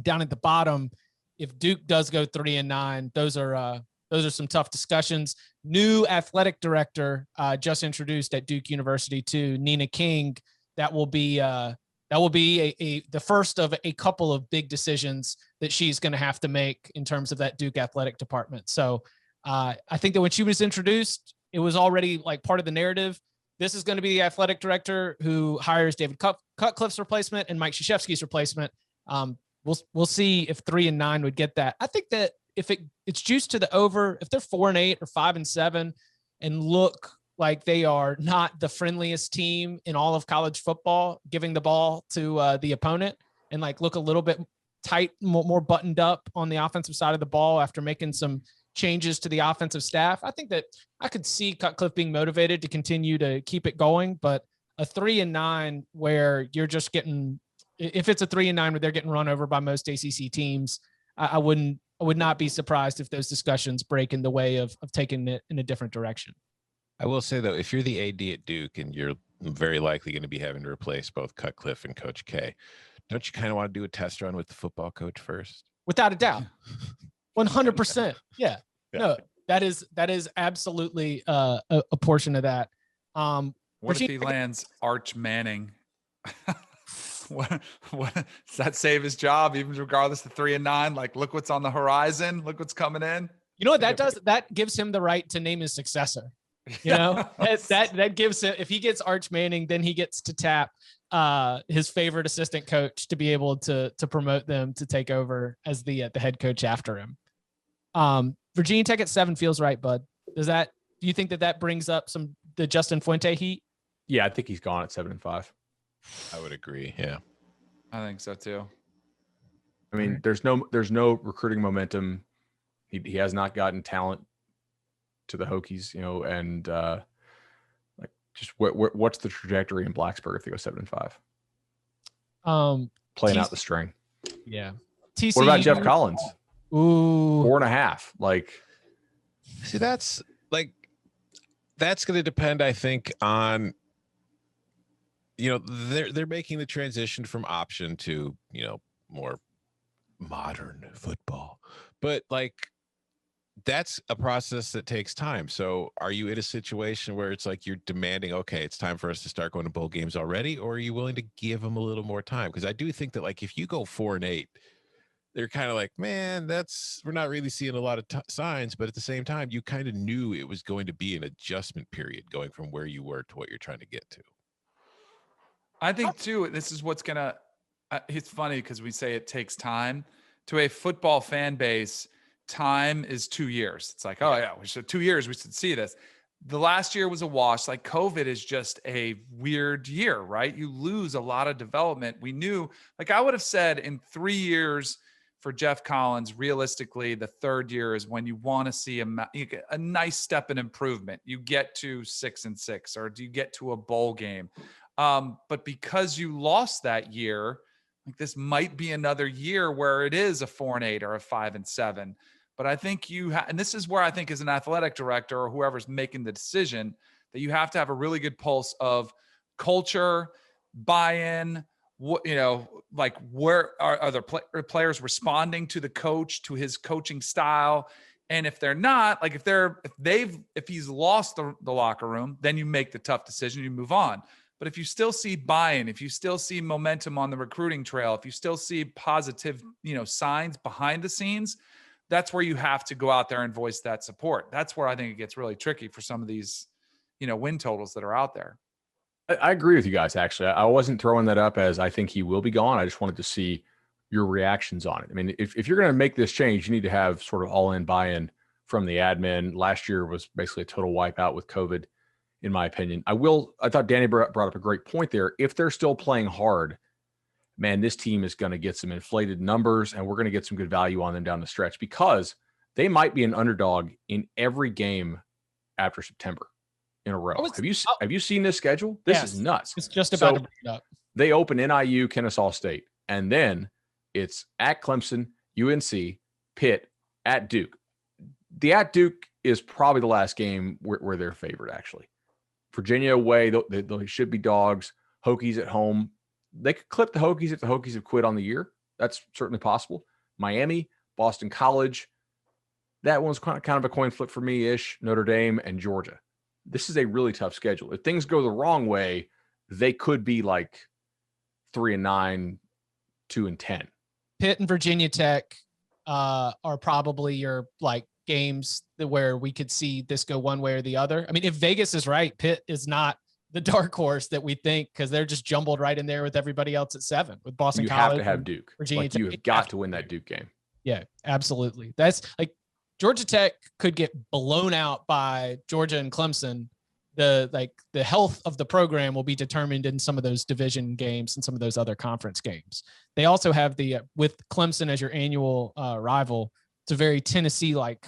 Down at the bottom, if Duke does go 3-9, those are some tough discussions. New athletic director just introduced at Duke University too, Nina King. That will be the first of a couple of big decisions that she's going to have to make in terms of that Duke athletic department. So I think that when she was introduced, it was already like part of the narrative. This is going to be the athletic director who hires David Cutcliffe's replacement and Mike Krzyzewski's replacement. We'll see if 3-9 would get that. I think that if it's juiced to the over, if they're 4-8 or 5-7 and look like they are not the friendliest team in all of college football, giving the ball to the opponent, and like look a little bit tight, more buttoned up on the offensive side of the ball after making some changes to the offensive staff, I think that I could see Cutcliffe being motivated to continue to keep it going. But a 3-9 where you're just getting, if it's a 3-9 where they're getting run over by most ACC teams, I would not be surprised if those discussions break in the way of taking it in a different direction. I will say though, if you're the AD at Duke and you're very likely going to be having to replace both Cutcliffe and Coach K, don't you kind of want to do a test run with the football coach first? Without a doubt. 100%. Yeah. No, that is absolutely a portion of that. What if he lands Arch Manning? What does that save his job, even regardless of 3-9? Like, look what's on the horizon. Look what's coming in. You know what that does? That gives him the right to name his successor. You know, that gives him, if he gets Arch Manning, then he gets to tap his favorite assistant coach to be able to promote them to take over as the head coach after him. Virginia Tech at 7 feels right, Bud. Does that Do you think that brings up the Justin Fuente heat? Yeah, I think he's gone at 7-5. I would agree. Yeah, I think so too. I mean, there's no recruiting momentum. He has not gotten talent to the Hokies, and like just what's the trajectory in Blacksburg if they go 7-5? Playing out the string. Yeah. TCU, what about Jeff Collins? Ooh, 4.5. Like, see, that's going to depend, I think, on they're making the transition from option to more modern football, but like that's a process that takes time. So are you in a situation where it's like you're demanding, okay, it's time for us to start going to bowl games already, or are you willing to give them a little more time? Because I do think that, like, if you go 4-8, they're kind of like, man, we're not really seeing a lot of signs. But at the same time, you kind of knew it was going to be an adjustment period going from where you were to what you're trying to get to. I think too, this is what's gonna. It's funny because we say it takes time. To a football fan base, time is 2 years. It's like, oh yeah, 2 years. We should see this. The last year was a wash. Like, COVID is just a weird year, right? You lose a lot of development. We knew, like I would have said, in 3 years for Jeff Collins, realistically, the third year is when you want to see a nice step in improvement. You get to 6-6, or do you get to a bowl game? But because you lost that year, like, this might be another year where it is a 4-8 or a 5-7. But I think and this is where I think, as an athletic director or whoever's making the decision, that you have to have a really good pulse of culture, buy-in. What, like, where are the players responding to the coach, to his coaching style? And if they're not, like, if he's lost the locker room, then you make the tough decision, you move on. But if you still see buy-in, if you still see momentum on the recruiting trail, if you still see positive, signs behind the scenes, that's where you have to go out there and voice that support. That's where I think it gets really tricky for some of these, win totals that are out there. I agree with you guys, actually. I wasn't throwing that up as I think he will be gone. I just wanted to see your reactions on it. I mean, if you're going to make this change, you need to have sort of all-in buy-in from the admin. Last year was basically a total wipeout with COVID, in my opinion. I thought Danny brought up a great point there. If they're still playing hard, man, this team is going to get some inflated numbers, and we're going to get some good value on them down the stretch, because they might be an underdog in every game after September in a row. Have you seen this schedule? This is nuts. It's just about to bring it up. They open NIU, Kennesaw State, and then it's at Clemson, UNC, Pitt, at Duke. The at Duke is probably the last game where they're favored, actually. Virginia away, they should be dogs. Hokies at home. They could clip the Hokies if the Hokies have quit on the year. That's certainly possible. Miami, Boston College. That one's kind of a coin flip for me-ish. Notre Dame and Georgia. This is a really tough schedule. If things go the wrong way, they could be like 3-9, 2-10. Pitt and Virginia Tech are probably your games where we could see this go one way or the other. I mean, if Vegas is right, Pitt is not the dark horse that we think, because they're just jumbled right in there with everybody else at 7 with Boston College. You have to have Duke. Virginia Tech. You have got to win that Duke game. Yeah, absolutely. That's like Georgia Tech could get blown out by Georgia and Clemson. The health of the program will be determined in some of those division games and some of those other conference games. They also have with Clemson as your annual rival. It's a very Tennessee-like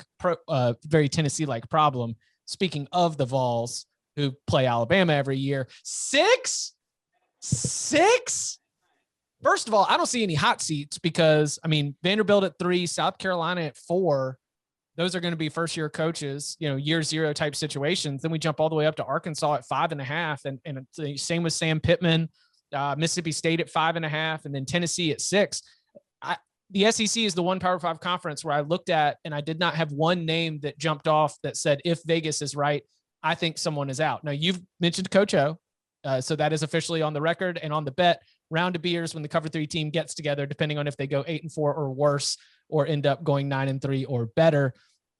problem. Speaking of the Vols, who play Alabama every year, 6. First of all, I don't see any hot seats, because Vanderbilt at 3, South Carolina at 4. Those are going to be first-year coaches, year zero type situations. Then we jump all the way up to Arkansas at 5.5, and the same with Sam Pittman, Mississippi State at 5.5, and then Tennessee at 6. The SEC is the one Power 5 conference where I looked at, and I did not have one name that jumped off that said, if Vegas is right, I think someone is out. Now, you've mentioned Coach O, so that is officially on the record and on the bet. Round of beers when the Cover 3 team gets together, depending on if they go 8-4 or worse, or end up going 9-3 or better.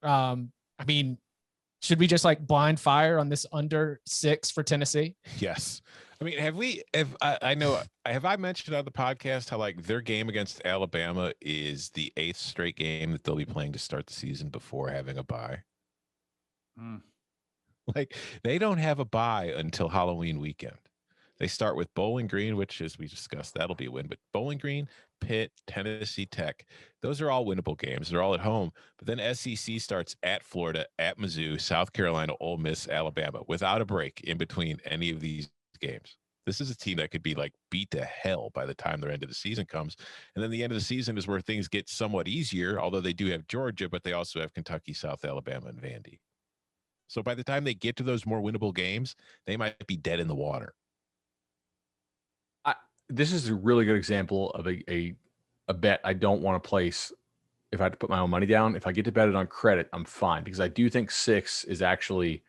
Should we just blind fire on this under 6 for Tennessee? Yes. Have I mentioned on the podcast how their game against Alabama is the 8th straight game that they'll be playing to start the season before having a bye? Like, they don't have a bye until Halloween weekend. They start with Bowling Green, which, as we discussed, that'll be a win. But Bowling Green, Pitt, Tennessee Tech, those are all winnable games. They're all at home. But then SEC starts at Florida, at Mizzou, South Carolina, Ole Miss, Alabama, without a break in between any of these games. This is a team that could be like beat to hell by the time their end of the season comes. And then the end of the season is where things get somewhat easier, although they do have Georgia, but they also have Kentucky, South Alabama, and Vandy. So by the time they get to those more winnable games, they might be dead in the water. This is a really good example of a bet I don't want to place if I had to put my own money down. If I get to bet it on credit, I'm fine, because I do think 6 is actually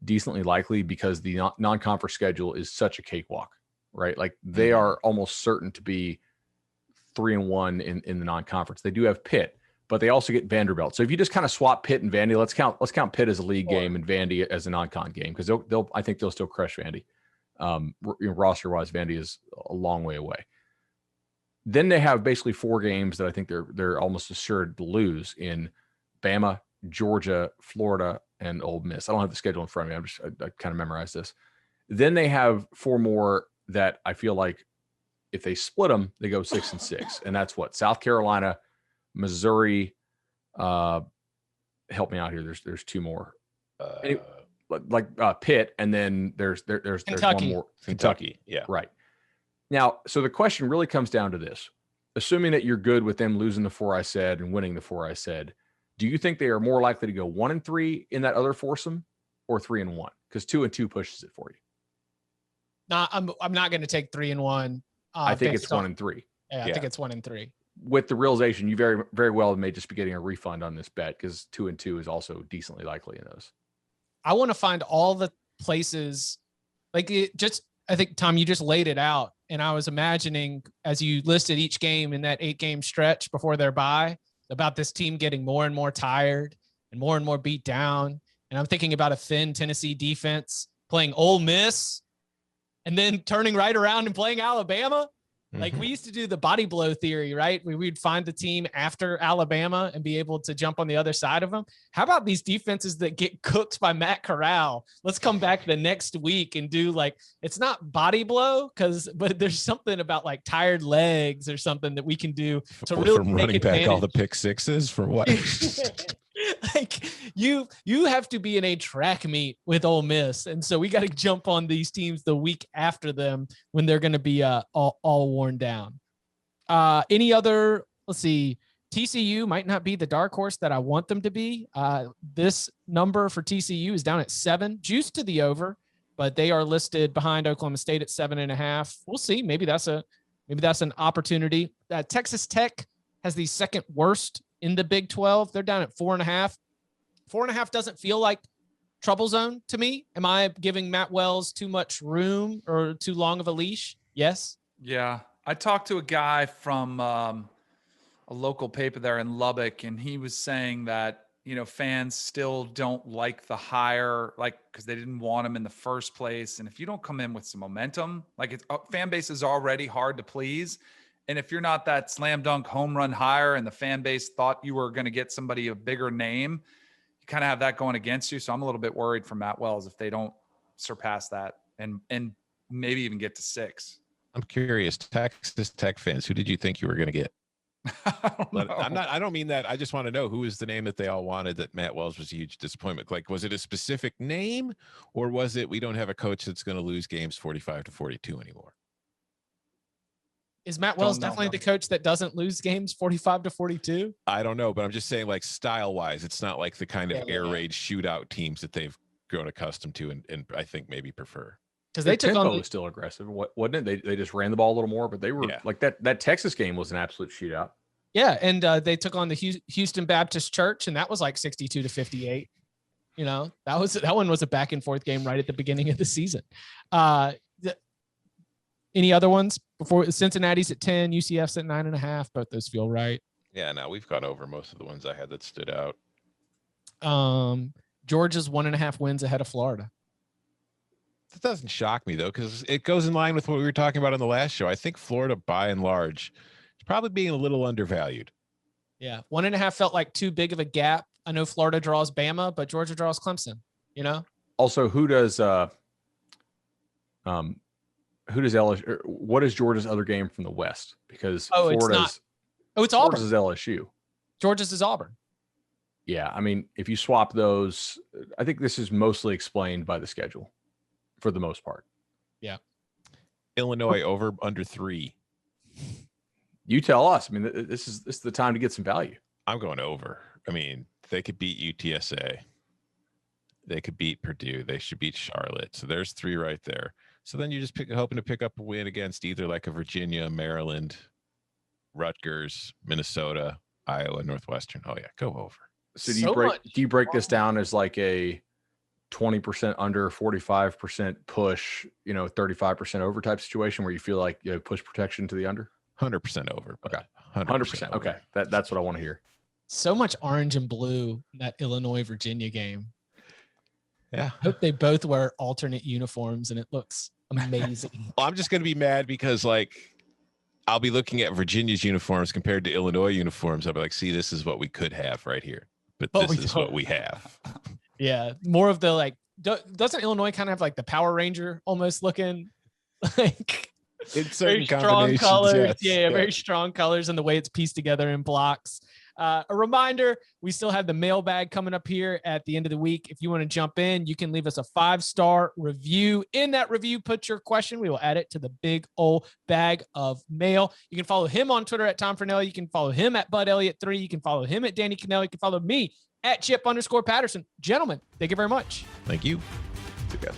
decently likely, because the non-conference schedule is such a cakewalk, right? Like, they are almost certain to be 3-1 in the non-conference. They do have Pitt, but they also get Vanderbilt. So if you just kind of swap Pitt and Vandy, let's count Pitt as a league game and Vandy as a non-con game, because I think they'll still crush Vandy. Roster-wise, Vandy is a long way away. Then they have basically 4 games that I think they're almost assured to lose in Bama, Georgia, Florida, and Ole Miss. I don't have the schedule in front of me. I kind of memorized this. Then they have 4 more that I feel like if they split them, they go 6-6, and that's what South Carolina, Missouri. Help me out here. There's 2 more. Pitt, and then there's one more. Kentucky. Yeah. Right. Now, so the question really comes down to this. Assuming that you're good with them losing the 4 I said and winning the 4 I said, do you think they are more likely to go 1-3 in that other foursome, or 3-1? Because 2-2 pushes it for you. No, I'm not going to take 3-1. I think it's 1-3. Yeah, I think it's 1-3. With the realization you very, very well may just be getting a refund on this bet, because 2-2 is also decently likely in those. I want to find all the places, like, I think, Tom, you just laid it out. And I was imagining, as you listed each game in that 8-game stretch before their bye, about this team getting more and more tired and more beat down. And I'm thinking about a thin Tennessee defense playing Ole Miss and then turning right around and playing Alabama. Like, we used to do the body blow theory, right? We'd find the team after Alabama and be able to jump on the other side of them. How about these defenses that get cooked by Matt Corral? Let's come back the next week and do, like, it's not body blow, but there's something about like tired legs or something that we can do to really from running back all the pick sixes for what? Like, you have to be in a track meet with Ole Miss, and so we got to jump on these teams the week after them when they're going to be all worn down. Any other? Let's see. TCU might not be the dark horse that I want them to be. This number for TCU is down at 7, juiced to the over, but they are listed behind Oklahoma State at 7.5. We'll see. Maybe that's an opportunity. Texas Tech has the second worst in the Big 12. They're down at 4.5. 4.5 doesn't feel like trouble zone to me. Am I giving Matt Wells too much room or too long of a leash? Yes. Yeah. I talked to a guy from a local paper there in Lubbock, and he was saying that, fans still don't like the hire, like, because they didn't want him in the first place. And if you don't come in with some momentum, like, it's fan base is already hard to please. And if you're not that slam dunk home run hire and the fan base thought you were going to get somebody a bigger name, you kind of have that going against you. So I'm a little bit worried for Matt Wells if they don't surpass that and maybe even get to 6. I'm curious, Texas Tech fans, who did you think you were going to get? I don't mean that. I just want to know, who is the name that they all wanted that Matt Wells was a huge disappointment? Like, was it a specific name, or was it, we don't have a coach that's going to lose games 45-42 anymore? Is Matt Wells definitely the coach that doesn't lose games 45-42? I don't know, but I'm just saying, like, style wise, it's not like the kind of air raid shootout teams that they've grown accustomed to and I think maybe prefer. Because they took on was still aggressive, wasn't it? They just ran the ball a little more, but they were like that Texas game was an absolute shootout. Yeah, and they took on the Houston Baptist Church, and that was like 62-58. That one was a back and forth game right at the beginning of the season. Any other ones before? Cincinnati's at 10, UCF's at 9.5. Both those feel right. Yeah, no, we've gone over most of the ones I had that stood out. Georgia's 1.5 wins ahead of Florida. That doesn't shock me, though, because it goes in line with what we were talking about on the last show. I think Florida, by and large, is probably being a little undervalued. Yeah, 1.5 felt like too big of a gap. I know Florida draws Bama, but Georgia draws Clemson, Also, who does LSU? What is Georgia's other game from the West? Because Florida's. It's Auburn. Florida's is LSU. Georgia's is Auburn. Yeah, I mean, if you swap those, I think this is mostly explained by the schedule, for the most part. Yeah. Illinois over under 3. You tell us. I mean, this is the time to get some value. I'm going over. I mean, they could beat UTSA. They could beat Purdue. They should beat Charlotte. So there's 3 right there. So then you're just hoping to pick up a win against either like a Virginia, Maryland, Rutgers, Minnesota, Iowa, Northwestern. Oh yeah, go over. So do you break this down as like a 20% under, 45% push, 35% over type situation where you feel like you have push protection to the under? 100% over. Okay. 100%. Okay. That's what I want to hear. So much orange and blue in that Illinois-Virginia game. Yeah. I hope they both wear alternate uniforms and it looks amazing. Well, I'm just going to be mad because I'll be looking at Virginia's uniforms compared to Illinois uniforms. I'll be like, see, this is what we could have right here, but this is what we have. Yeah. More of the doesn't Illinois kind of have like the Power Ranger almost looking like it's very strong colors? Yes. Yeah, very strong colors and the way it's pieced together in blocks. A reminder, we still have the mailbag coming up here at the end of the week. If you want to jump in, you can leave us a 5-star review. In that review, put your question. We will add it to the big old bag of mail. You can follow him on Twitter at Tom Fernelli. You can follow him at Bud Elliott 3. You can follow him at Danny Cannell. You can follow me at Chip_Patterson. Gentlemen, thank you very much. Thank you. Together.